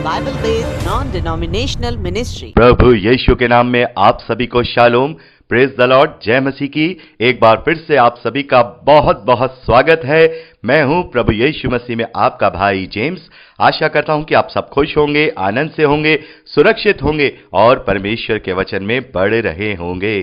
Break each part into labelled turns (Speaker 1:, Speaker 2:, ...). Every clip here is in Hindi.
Speaker 1: Bible-based non-denominational ministry.
Speaker 2: प्रभु यीशु के नाम में आप सभी को शालोम, प्रेज द लॉर्ड, जय मसीह की। एक बार फिर से आप सभी का बहुत बहुत स्वागत है। मैं हूं प्रभु यीशु मसीह में आपका भाई जेम्स। आशा करता हूं कि आप सब खुश होंगे, आनंद से होंगे, सुरक्षित होंगे और परमेश्वर के वचन में बढ़ रहे होंगे।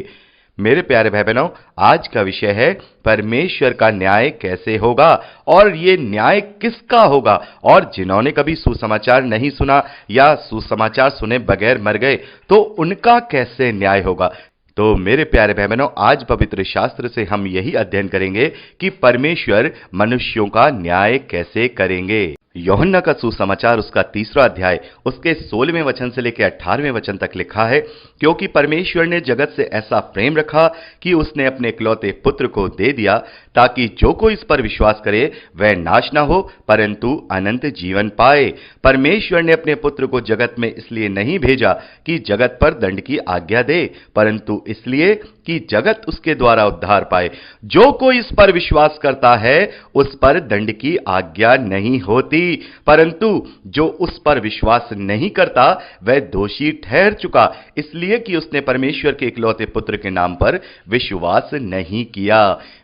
Speaker 2: मेरे प्यारे भाई बहनों, आज का विषय है परमेश्वर का न्याय कैसे होगा और ये न्याय किसका होगा। और जिन्होंने कभी सुसमाचार नहीं सुना या सुसमाचार सुने बगैर मर गए तो उनका कैसे न्याय होगा। तो मेरे प्यारे भाई बहनों, आज पवित्र शास्त्र से हम यही अध्ययन करेंगे कि परमेश्वर मनुष्यों का न्याय कैसे करेंगे। यूहन्ना का सुसमाचार उसका 3रा अध्याय उसके 16वें वचन से लेकर 18वें वचन तक लिखा है, क्योंकि परमेश्वर ने जगत से ऐसा प्रेम रखा कि उसने अपने इकलौते पुत्र को दे दिया, ताकि जो कोई इस पर विश्वास करे वह नाश ना हो परंतु अनंत जीवन पाए। परमेश्वर ने अपने पुत्र को जगत में इसलिए नहीं भेजा कि जगत पर दंड की आज्ञा दे, परंतु इसलिए कि जगत उसके द्वारा उद्धार पाए। जो कोई इस पर विश्वास करता है उस पर दंड की आज्ञा नहीं होती, परंतु जो उस पर विश्वास नहीं करता वह दोषी ठहर चुका, इसलिए कि उसने परमेश्वर के इकलौते पुत्र के नाम पर विश्वास नहीं किया।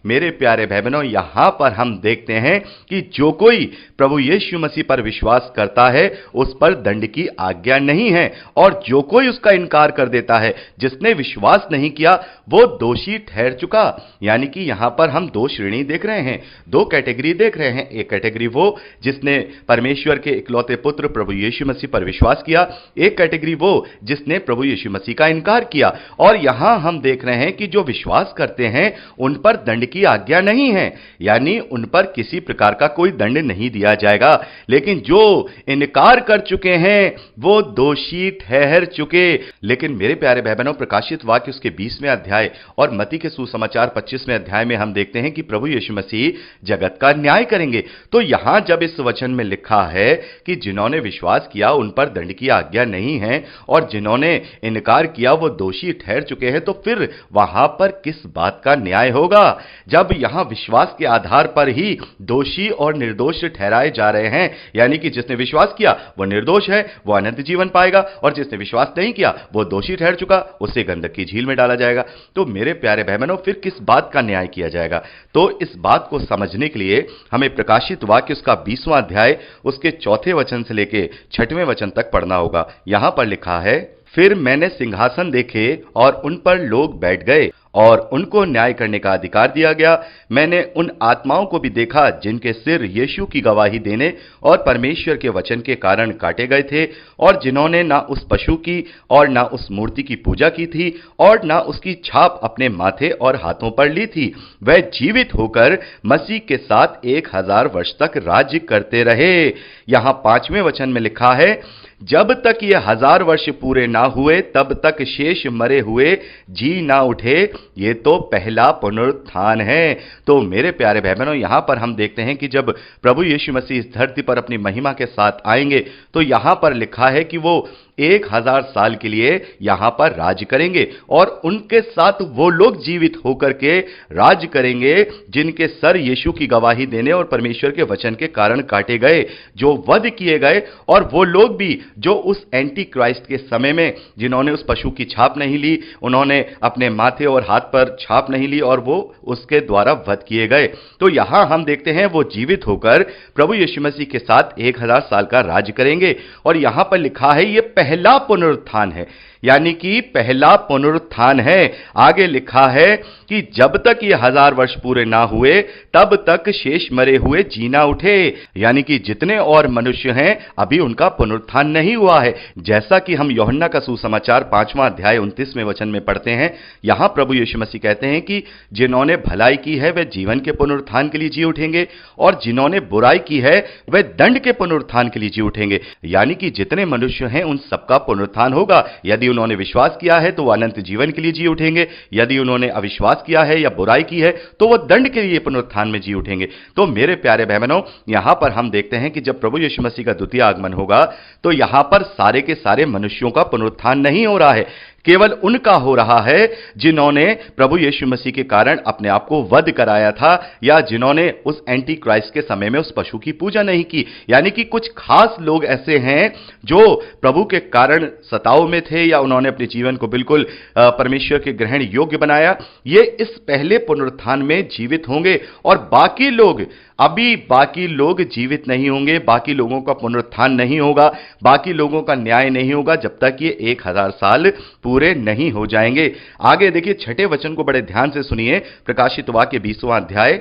Speaker 2: मेरे प्यारे भाई बहनों, यहां पर हम देखते हैं कि जो कोई प्रभु यीशु मसीह पर विश्वास करता है उस पर दंड की आज्ञा नहीं है, और जो कोई उसका इनकार कर देता है, जिसने विश्वास नहीं किया, वो दोषी ठहर चुका। यानी कि यहां पर हम दो श्रेणी देख रहे हैं, दो कैटेगरी देख रहे हैं। एक कैटेगरी वो जिसने परमेश्वर के इकलौते पुत्र प्रभु यीशु मसीह पर विश्वास किया, एक कैटेगरी वो जिसने प्रभु यीशु मसीह का इनकार किया। और यहां हम देख रहे हैं कि जो विश्वास करते हैं उन पर दंड की आज्ञा नहीं है, यानी उन पर किसी प्रकार का कोई दंड नहीं दिया जाएगा। लेकिन जो इनकार कर चुके हैं वो दोषी ठहर चुके। लेकिन मेरे प्यारे भाई बहनों, प्रकाशित वाक्य उसके 20वें अध्याय और मत्ती के सुसमाचार 25वें अध्याय में हम देखते हैं कि प्रभु यीशु मसीह जगत का न्याय करेंगे। तो यहां जब इस वचन में लिखा है कि जिन्होंने विश्वास किया उन पर दंड की आज्ञा नहीं है और जिन्होंने इनकार किया वो दोषी ठहर चुके हैं, तो फिर वहां पर किस बात का न्याय होगा, जब यहां विश्वास के आधार पर ही दोषी और निर्दोष ठहराए जा रहे हैं। यानी कि जिसने विश्वास किया वो निर्दोष है, वो अनंत जीवन पाएगा, और जिसने विश्वास नहीं किया वो दोषी ठहर चुका, उसे गंधक की झील में डाला जाएगा। तो मेरे प्यारे भाई बहनों, फिर किस बात का न्याय किया जाएगा। तो इस बात को समझने के लिए हमें प्रकाशित वाक्य उसका 20वां अध्याय उसके 4थे वचन से लेके 6वें वचन तक पढ़ना होगा। यहां पर लिखा है, फिर मैंने सिंहासन देखे और उन पर लोग बैठ गए और उनको न्याय करने का अधिकार दिया गया। मैंने उन आत्माओं को भी देखा जिनके सिर यीशु की गवाही देने और परमेश्वर के वचन के कारण काटे गए थे, और जिन्होंने ना उस पशु की और ना उस मूर्ति की पूजा की थी और ना उसकी छाप अपने माथे और हाथों पर ली थी। वह जीवित होकर मसीह के साथ 1000 वर्ष तक राज्य करते रहे। यहां 5वें वचन में लिखा है, जब तक ये 1000 वर्ष पूरे ना हुए तब तक शेष मरे हुए जी ना उठे। ये तो पहला पुनरुत्थान है। तो मेरे प्यारे भाई बहनों, यहां पर हम देखते हैं कि जब प्रभु यीशु मसीह इस धरती पर अपनी महिमा के साथ आएंगे तो यहां पर लिखा है कि वो 1000 साल के लिए यहां पर राज करेंगे, और उनके साथ वो लोग जीवित होकर के राज करेंगे जिनके सर यीशु की गवाही देने और परमेश्वर के वचन के कारण काटे गए, जो वध किए गए, और वो लोग भी जो उस एंटी क्राइस्ट के समय में जिन्होंने उस पशु की छाप नहीं ली, उन्होंने अपने माथे और हाथ पर छाप नहीं ली और वो उसके द्वारा वध किए गए। तो यहां हम देखते हैं वो जीवित होकर प्रभु यीशु मसीह के साथ 1000 साल का राज करेंगे। और यहां पर लिखा है ये पहला पुनरुत्थान है, यानी कि पहला पुनरुत्थान है। आगे लिखा है कि जब तक ये 1000 वर्ष पूरे ना हुए तब तक शेष मरे हुए जीना उठे। यानी कि जितने और मनुष्य हैं अभी उनका पुनरुत्थान नहीं हुआ है। जैसा कि हम यूहन्ना का सुसमाचार 5वां अध्याय 29वें वचन में पढ़ते हैं, यहां प्रभु यीशु मसीह कहते हैं कि जिन्होंने भलाई की है वे जीवन के पुनरुत्थान के लिए जी उठेंगे, और जिन्होंने बुराई की है वे दंड के पुनरुत्थान के लिए जी उठेंगे। यानी कि जितने मनुष्य हैं उन सबका पुनरुत्थान होगा। यदि उन्होंने विश्वास किया है तो वो अनंत जीवन के लिए जी उठेंगे, यदि उन्होंने अविश्वास किया है या बुराई की है तो वो दंड के लिए पुनरुत्थान में जी उठेंगे। तो मेरे प्यारे भाई बहनों, यहां पर हम देखते हैं कि जब प्रभु यीशु मसीह का द्वितीय आगमन होगा तो यहां पर सारे के सारे मनुष्यों का पुनरुत्थान नहीं हो रहा है, केवल उनका हो रहा है जिन्होंने प्रभु यीशु मसीह के कारण अपने आप को वध कराया था, या जिन्होंने उस एंटी क्राइस्ट के समय में उस पशु की पूजा नहीं की। यानी कि कुछ खास लोग ऐसे हैं जो प्रभु के कारण सताव में थे, या उन्होंने अपने जीवन को बिल्कुल परमेश्वर के ग्रहण योग्य बनाया। ये इस पहले पुनरुत्थान में जीवित होंगे, और बाकी लोग जीवित नहीं होंगे। बाकी लोगों का पुनरुत्थान नहीं होगा, बाकी लोगों का न्याय नहीं होगा जब तक ये 1000 साल पूरे नहीं हो जाएंगे। आगे देखिए 6ठे वचन को बड़े ध्यान से सुनिए। प्रकाशित वाक्य 20वां अध्याय।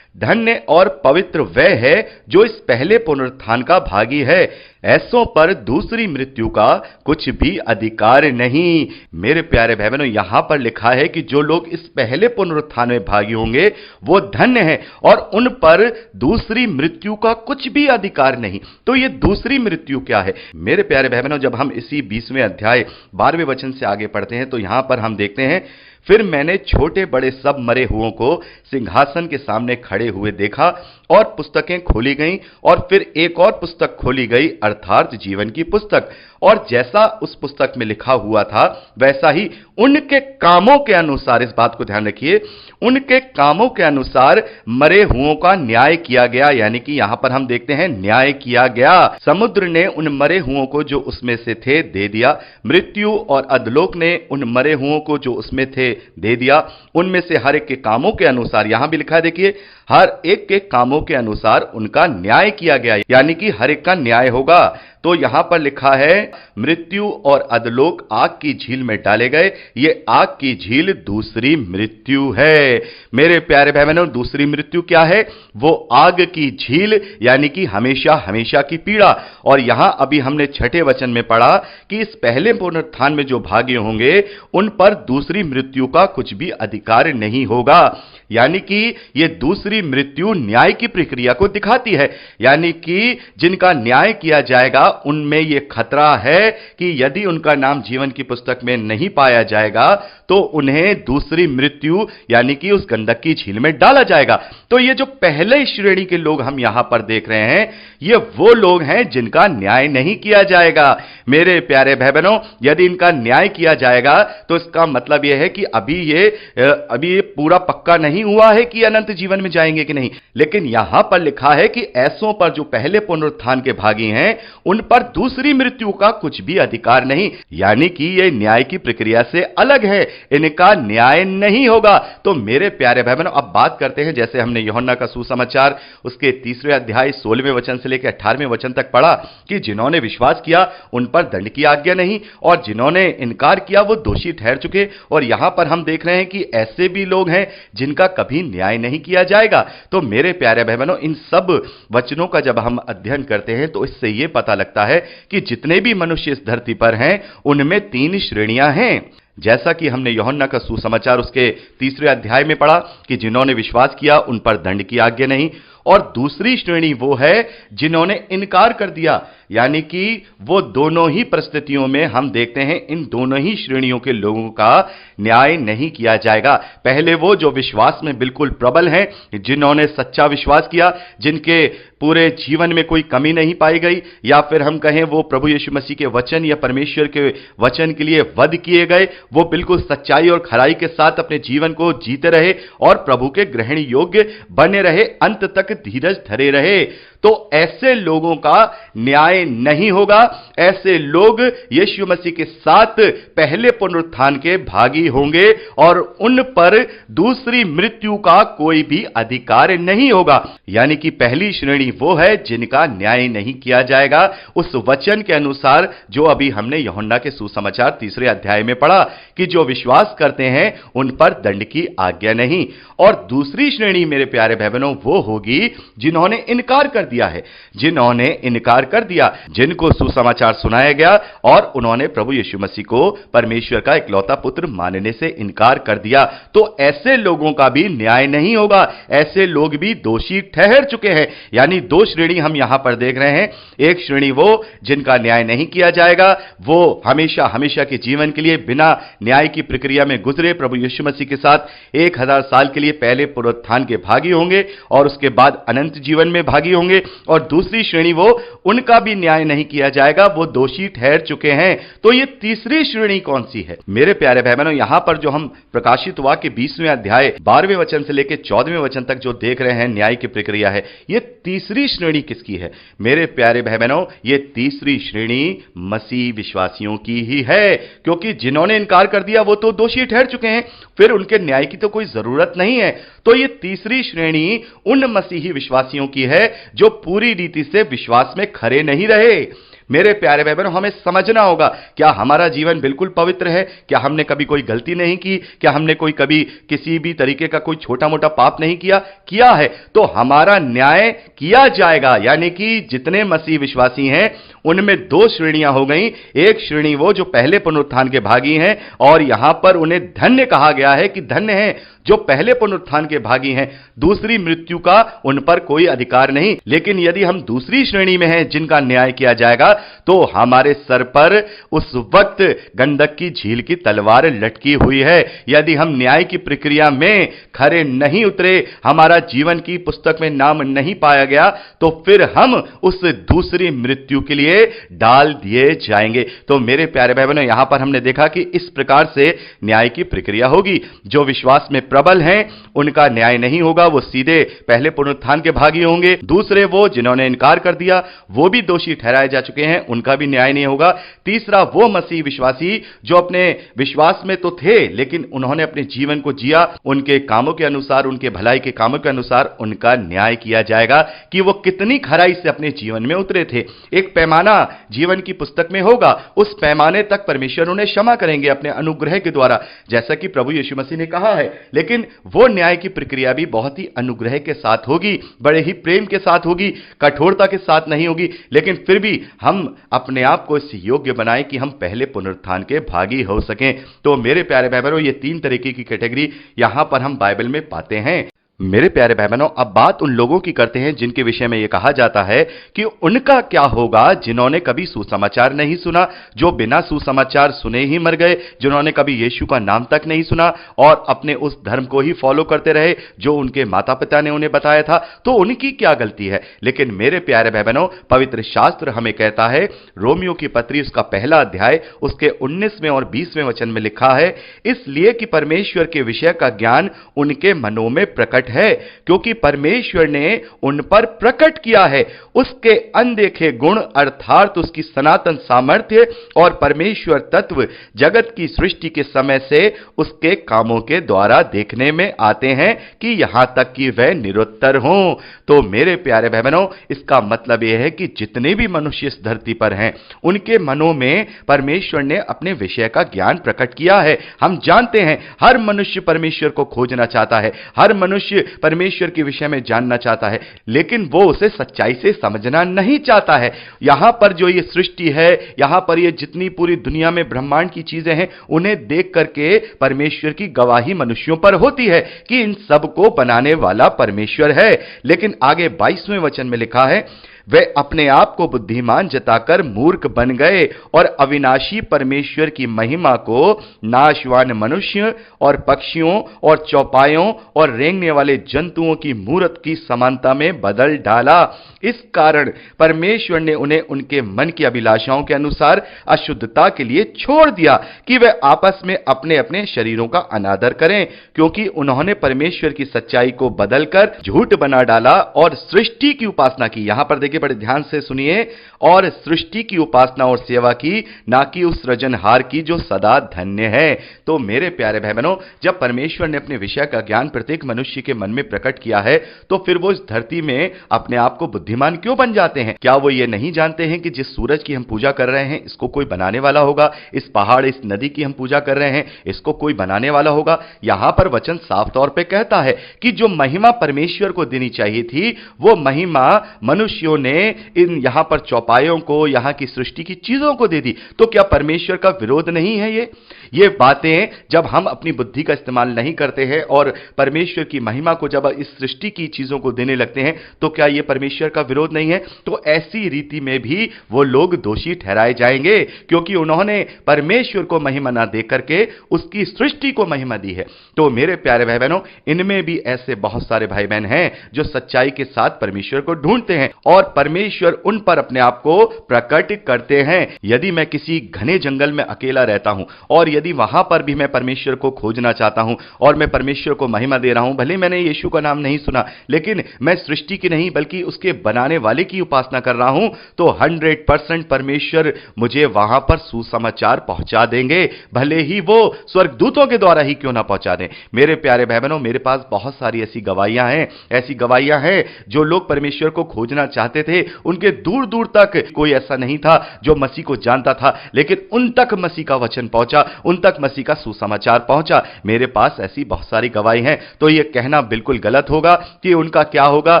Speaker 2: धन्य और पवित्र वह है जो इस पहले पुनरुत्थान का भागी है, ऐसों पर दूसरी मृत्यु का कुछ भी अधिकार नहीं। मेरे प्यारे भाई बहनों, यहां पर लिखा है कि जो लोग इस पहले पुनरुत्थान में भागी होंगे वो धन्य हैं, और उन पर दूसरी मृत्यु का कुछ भी अधिकार नहीं। तो ये दूसरी मृत्यु क्या है? मेरे प्यारे भाई बहनों, जब हम इसी 20वें अध्याय 12वें वचन से आगे पढ़ते हैं तो यहां पर हम देखते हैं, फिर मैंने छोटे बड़े सब मरे हुओं को सिंहासन के सामने खड़े हुए देखा, और पुस्तकें खोली गईं, और फिर एक और पुस्तक खोली गई, अर्थात जीवन की पुस्तक। और जैसा उस पुस्तक में लिखा हुआ था वैसा ही उनके कामों के अनुसार, इस बात को ध्यान रखिए, उनके कामों के अनुसार मरे हुओं का न्याय किया गया। यानी कि यहां पर हम देखते हैं न्याय किया गया। समुद्र ने उन मरे हुओं को जो उसमें से थे दे दिया, मृत्यु और अधलोक ने उन मरे हुओं को जो उसमें थे दे दिया। उनमें से हर एक के कामों के अनुसार, यहां भी लिखा है देखिए, हर एक के कामों के अनुसार उनका न्याय किया गया। यानी कि हर एक का न्याय होगा। तो यहां पर लिखा है, मृत्यु और अधलोक आग की झील में डाले गए। ये आग की झील दूसरी मृत्यु है। मेरे प्यारे भाई बहनों, दूसरी मृत्यु क्या है? वो आग की झील, यानी कि हमेशा हमेशा की पीड़ा। और यहां अभी हमने 6ठे वचन में पढ़ा कि इस पहले पुनरुत्थान में जो भागी होंगे उन पर दूसरी मृत्यु का कुछ भी अधिकार नहीं होगा। यानी कि यह दूसरी मृत्यु न्याय की प्रक्रिया को दिखाती है। यानी कि जिनका न्याय किया जाएगा उनमें यह खतरा है कि यदि उनका नाम जीवन की पुस्तक में नहीं पाया जाएगा तो उन्हें दूसरी मृत्यु यानी कि उस गंधक की झील में डाला जाएगा। तो ये जो पहले श्रेणी के लोग हम यहां पर देख रहे हैं, ये वो लोग हैं जिनका न्याय नहीं किया जाएगा। मेरे प्यारे भाई बहनों, यदि इनका न्याय किया जाएगा तो इसका मतलब यह है कि अभी ये पूरा पक्का नहीं हुआ है कि अनंत जीवन में जाएंगे कि नहीं। लेकिन यहां पर लिखा है कि ऐसों पर जो पहले पुनरुत्थान के भागी हैं उन पर दूसरी मृत्यु का कुछ भी अधिकार नहीं। यानी कि यह न्याय की प्रक्रिया से अलग है, इनका न्याय नहीं होगा। तो मेरे प्यारे भाई बहनों, अब बात करते हैं, जैसे हमने यूहन्ना का सुसमाचार उसके 3वें अध्याय 16वें वचन से लेकर 18वें वचन तक पढ़ा कि जिन्होंने विश्वास किया उन पर दंड की आज्ञा नहीं, और जिन्होंने इनकार किया वो दोषी ठहर चुके। और यहां पर हम देख रहे हैं कि ऐसे भी लोग हैं जिनका कभी न्याय नहीं किया जाएगा। तो मेरे प्यारे भाई बहनों, इन सब वचनों का जब हम अध्ययन करते हैं तो इससे यह पता लगता है कि जितने भी मनुष्य इस धरती पर हैं उनमें 3 श्रेणियां हैं। जैसा कि हमने यूहन्ना का सुसमाचार उसके 3वें अध्याय में पढ़ा कि जिन्होंने विश्वास किया उन पर दंड की आज्ञा नहीं, और दूसरी श्रेणी वो है जिन्होंने इनकार कर दिया। यानी कि वो दोनों ही परिस्थितियों में हम देखते हैं इन दोनों ही श्रेणियों के लोगों का न्याय नहीं किया जाएगा। पहले वो जो विश्वास में बिल्कुल प्रबल हैं, जिन्होंने सच्चा विश्वास किया, जिनके पूरे जीवन में कोई कमी नहीं पाई गई, या फिर हम कहें वो प्रभु यीशु मसीह के वचन या परमेश्वर के वचन के लिए वध किए गए, वो बिल्कुल सच्चाई और खराई के साथ अपने जीवन को जीते रहे और प्रभु के ग्रहण योग्य बने रहे, अंत तक धीरज धरे रहे। तो ऐसे लोगों का न्याय नहीं होगा। ऐसे लोग यीशु मसीह के साथ पहले पुनरुत्थान के भागी होंगे और उन पर दूसरी मृत्यु का कोई भी अधिकार नहीं होगा। यानी कि पहली श्रेणी वो है जिनका न्याय नहीं किया जाएगा उस वचन के अनुसार जो अभी हमने यूहन्ना के सुसमाचार 3 अध्याय में पढ़ा कि जो विश्वास करते हैं उन पर दंड की आज्ञा नहीं। और दूसरी श्रेणी मेरे प्यारे भाई बहनों वो होगी जिन्होंने इनकार कर दिया है, जिन्होंने इनकार कर दिया, जिनको सुसमाचार सुनाया गया और उन्होंने प्रभु यीशु मसीह को परमेश्वर का इकलौता पुत्र मानने से इनकार कर दिया। तो ऐसे लोगों का भी न्याय नहीं होगा, ऐसे लोग भी दोषी ठहर चुके हैं। यानी 2 श्रेणी हम यहां पर देख रहे हैं। एक श्रेणी वो जिनका न्याय नहीं किया जाएगा, वो हमेशा हमेशा के जीवन के लिए बिना न्याय की प्रक्रिया में गुजरे प्रभु यीशु मसीह के साथ 1000 साल के लिए पहले पुनरुत्थान के भागी होंगे और उसके बाद अनंत जीवन में भागी होंगे। और दूसरी श्रेणी वो, उनका भी न्याय नहीं किया जाएगा, वो दोषी ठहर चुके हैं। तो ये तीसरी श्रेणी कौन सी है? मेरे प्यारे भाई बहनों, यहां पर जो हम प्रकाशित वाक्य 20वें अध्याय 12वें वचन से लेकर 14वें वचन तक जो देख रहे हैं न्याय की प्रक्रिया है, ये तीसरी श्रेणी किसकी है? मेरे प्यारे भाई बहनों, ये तीसरी श्रेणी मसीह विश्वासियों की ही है, क्योंकि जिन्होंने इनकार कर दिया वो तो दोषी ठहर चुके हैं, फिर उनके न्याय की तो कोई जरूरत नहीं है। तो ये तीसरी श्रेणी उन मसीही विश्वासियों की है जो पूरी रीति से विश्वास में खरे नहीं रहे। मेरे प्यारे भाई बहनों, हमें समझना होगा, क्या हमारा जीवन बिल्कुल पवित्र है? क्या हमने कभी कोई गलती नहीं की? क्या हमने कोई कभी किसी भी तरीके का कोई छोटा मोटा पाप नहीं किया है तो हमारा न्याय किया जाएगा। यानी कि जितने मसीह विश्वासी हैं उनमें दो श्रेणियां हो गई। एक श्रेणी वो जो पहले पुनरुत्थान के भागी हैं, और यहां पर उन्हें धन्य कहा गया है कि धन्य है जो पहले पुनरुत्थान के भागी हैं, दूसरी मृत्यु का उन पर कोई अधिकार नहीं। लेकिन यदि हम दूसरी श्रेणी में हैं जिनका न्याय किया जाएगा, तो हमारे सर पर उस वक्त गंधक की झील की तलवार लटकी हुई है। यदि हम न्याय की प्रक्रिया में खरे नहीं उतरे, हमारा जीवन की पुस्तक में नाम नहीं पाया गया, तो फिर हम उस दूसरी मृत्यु के लिए डाल दिए जाएंगे। तो मेरे प्यारे भाई बहनों, यहां पर हमने देखा कि इस प्रकार से न्याय की प्रक्रिया होगी। जो विश्वास में प्रबल हैं उनका न्याय नहीं होगा, वो सीधे पहले पुनरुत्थान के भागी होंगे। दूसरे वो जिन्होंने इनकार कर दिया, वो भी दोषी ठहराए जा चुके हैं, उनका भी न्याय नहीं होगा। तीसरा वो मसीह विश्वासी जो अपने विश्वास में तो थे लेकिन उन्होंने अपने जीवन को जिया, उनके कामों के अनुसार, उनके भलाई के कामों के अनुसार उनका न्याय किया जाएगा कि वो कितनी खराई से अपने जीवन में उतरे थे। एक पैमाना जीवन की पुस्तक में होगा, उस पैमाने तक परमेश्वर उन्हें क्षमा करेंगे अपने अनुग्रह के द्वारा, जैसा कि प्रभु यीशु मसीह ने कहा है। लेकिन वो न्याय की प्रक्रिया भी बहुत ही अनुग्रह के साथ होगी, बड़े ही प्रेम के साथ होगी, कठोरता के साथ नहीं होगी। लेकिन फिर भी हम अपने आप को इस योग्य बनाएं कि हम पहले पुनरुत्थान के भागी हो सकें। तो मेरे प्यारे भाई बहनों, ये तीन तरीके की कैटेगरी यहां पर हम बाइबल में पाते हैं। मेरे प्यारे भाई बहनों, अब बात उन लोगों की करते हैं जिनके विषय में यह कहा जाता है कि उनका क्या होगा जिन्होंने कभी सुसमाचार नहीं सुना, जो बिना सुसमाचार सुने ही मर गए, जिन्होंने कभी यीशु का नाम तक नहीं सुना और अपने उस धर्म को ही फॉलो करते रहे जो उनके माता पिता ने उन्हें बताया था। तो उनकी क्या गलती है? लेकिन मेरे प्यारे भाई बहनों, पवित्र शास्त्र हमें कहता है, रोमियो की पत्री उसका पहला अध्याय उसके 19वें और 20वें वचन में लिखा है, इसलिए कि परमेश्वर के विषय का ज्ञान उनके मनों में प्रकट है, क्योंकि परमेश्वर ने उन पर प्रकट किया है उसके अनदेखे गुण, अर्थात उसकी सनातन सामर्थ्य और परमेश्वर तत्व जगत की सृष्टि के समय से उसके कामों के द्वारा देखने में आते हैं कि यहां तक कि वह निरुत्तर हों। तो मेरे प्यारे भाई बहनों, इसका मतलब यह है कि जितने भी मनुष्य इस धरती पर हैं उनके मनों में परमेश्वर ने अपने विषय का ज्ञान प्रकट किया है। हम जानते हैं हर मनुष्य परमेश्वर को खोजना चाहता है, हर मनुष्य परमेश्वर के विषय में जानना चाहता है, लेकिन वो उसे सच्चाई से समझना नहीं चाहता है। यहां पर जो ये सृष्टि है, यहां पर ये जितनी पूरी दुनिया में ब्रह्मांड की चीजें हैं, उन्हें देख करके परमेश्वर की गवाही मनुष्यों पर होती है कि इन सब को बनाने वाला परमेश्वर है। लेकिन आगे 22वें वचन में लिखा है, वे अपने आप को बुद्धिमान जताकर मूर्ख बन गए और अविनाशी परमेश्वर की महिमा को नाशवान मनुष्य और पक्षियों और चौपायों और रेंगने वाले जंतुओं की मूरत की समानता में बदल डाला। इस कारण परमेश्वर ने उन्हें उनके मन की अभिलाषाओं के अनुसार अशुद्धता के लिए छोड़ दिया कि वे आपस में अपने अपने शरीरों का अनादर करें, क्योंकि उन्होंने परमेश्वर की सच्चाई को बदलकर झूठ बना डाला और सृष्टि की उपासना की। यहां पर देखिए, बड़े ध्यान से सुनिए, और सृष्टि की उपासना और सेवा की, ना कि उस सृजनहार की जो सदा धन्य है। तो मेरे प्यारे भाई बहनों, जब परमेश्वर ने अपने विषय का ज्ञान प्रत्येक मनुष्य के मन में प्रकट किया है, तो फिर वो इस धरती में अपने आप को बुद्धिमान क्यों बन जाते हैं? क्या वो ये नहीं जानते हैं कि जिस सूरज की हम पूजा कर रहे हैं इसको कोई बनाने वाला होगा, इस पहाड़, इस नदी की हम पूजा कर रहे हैं इसको कोई बनाने वाला होगा? यहां पर वचन साफ तौर पे कहता है कि जो महिमा परमेश्वर को देनी चाहिए थी, वो महिमा मनुष्यों ने इन यहां पर चौपायों को, यहां की सृष्टि की चीजों को दे दी। तो क्या परमेश्वर का विरोध नहीं है? ये बातें जब हम अपनी बुद्धि का इस्तेमाल नहीं करते हैं और परमेश्वर की महिमा को जब इस सृष्टि की चीजों को देने लगते हैं, तो क्या यह परमेश्वर का विरोध नहीं है? तो ऐसी रीति में भी वो लोग दोषी ठहराए जाएंगे, क्योंकि उन्होंने परमेश्वर को महिमा ना दे करके उसकी सृष्टि को महिमा दी है। तो मेरे प्यारे भाई बहनों, इनमें भी ऐसे बहुत सारे भाई बहन हैं जो सच्चाई के साथ परमेश्वर को ढूंढते हैं और परमेश्वर उन पर अपने आप को प्रकट करते हैं। यदि मैं किसी घने जंगल में अकेला रहता हूं और यदि वहां पर भी मैं परमेश्वर को खोजना चाहता हूं और मैं परमेश्वर को महिमा दे रहा हूं, भले मैंने यीशु का नाम नहीं सुना, लेकिन मैं सृष्टि की नहीं बल्कि उसके बनाने वाले की उपासना कर रहा हूं, तो 100% परमेश्वर मुझे वहां पर सुसमाचार पहुंचा देंगे, भले ही वो स्वर्गदूतों के द्वारा ही क्यों ना पहुंचा दें। मेरे प्यारे भाई बहनों, मेरे पास बहुत सारी ऐसी गवाहियां हैं जो लोग परमेश्वर को खोजना चाहते थे, उनके दूर दूर तक कोई ऐसा नहीं था जो मसीह को जानता था, लेकिन उन तक मसीह का वचन पहुंचा, उन तक मसीह का सुसमाचार पहुंचा। मेरे पास ऐसी बहुत सारी गवाही हैं। तो यह कहना बिल्कुल गलत होगा कि उनका क्या होगा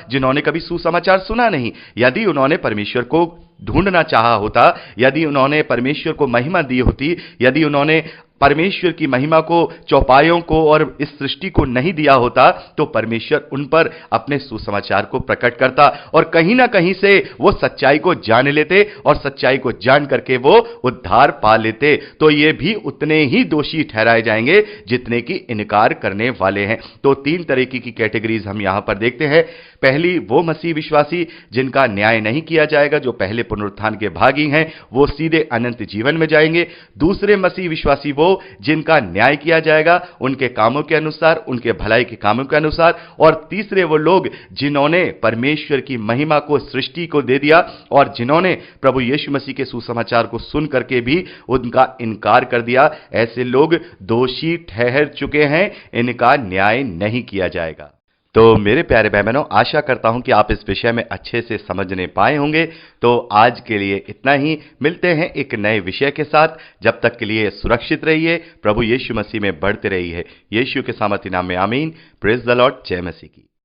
Speaker 2: जिन्होंने कभी सुसमाचार सुना नहीं। यदि उन्होंने परमेश्वर को ढूंढना चाहा होता, यदि उन्होंने परमेश्वर को महिमा दी होती, यदि उन्होंने परमेश्वर की महिमा को, चौपायों को और इस सृष्टि को नहीं दिया होता, तो परमेश्वर उन पर अपने सुसमाचार को प्रकट करता और कहीं ना कहीं से वो सच्चाई को जान लेते और सच्चाई को जान करके वो उद्धार पा लेते। तो ये भी उतने ही दोषी ठहराए जाएंगे जितने की इनकार करने वाले हैं। तो 3 तरीके की कैटेगरीज हम यहां पर देखते हैं। पहली, वो मसीह विश्वासी जिनका न्याय नहीं किया जाएगा, जो पहले पुनरुत्थान के भागी हैं, वो सीधे अनंत जीवन में जाएंगे। दूसरे मसीह विश्वासी वो जिनका न्याय किया जाएगा उनके कामों के अनुसार, उनके भलाई के कामों के अनुसार। और तीसरे वो लोग जिन्होंने परमेश्वर की महिमा को सृष्टि को दे दिया और जिन्होंने प्रभु यीशु मसीह के सुसमाचार को सुन करके भी उनका इनकार कर दिया, ऐसे लोग दोषी ठहर चुके हैं, इनका न्याय नहीं किया जाएगा। तो मेरे प्यारे भाई बहनों, आशा करता हूं कि आप इस विषय में अच्छे से समझने पाए होंगे। तो आज के लिए इतना ही, मिलते हैं एक नए विषय के साथ। जब तक के लिए सुरक्षित रहिए, प्रभु यीशु मसीह में बढ़ते रहिए। यीशु के सामर्थी नाम में आमीन। Praise the Lord. जय मसीह की।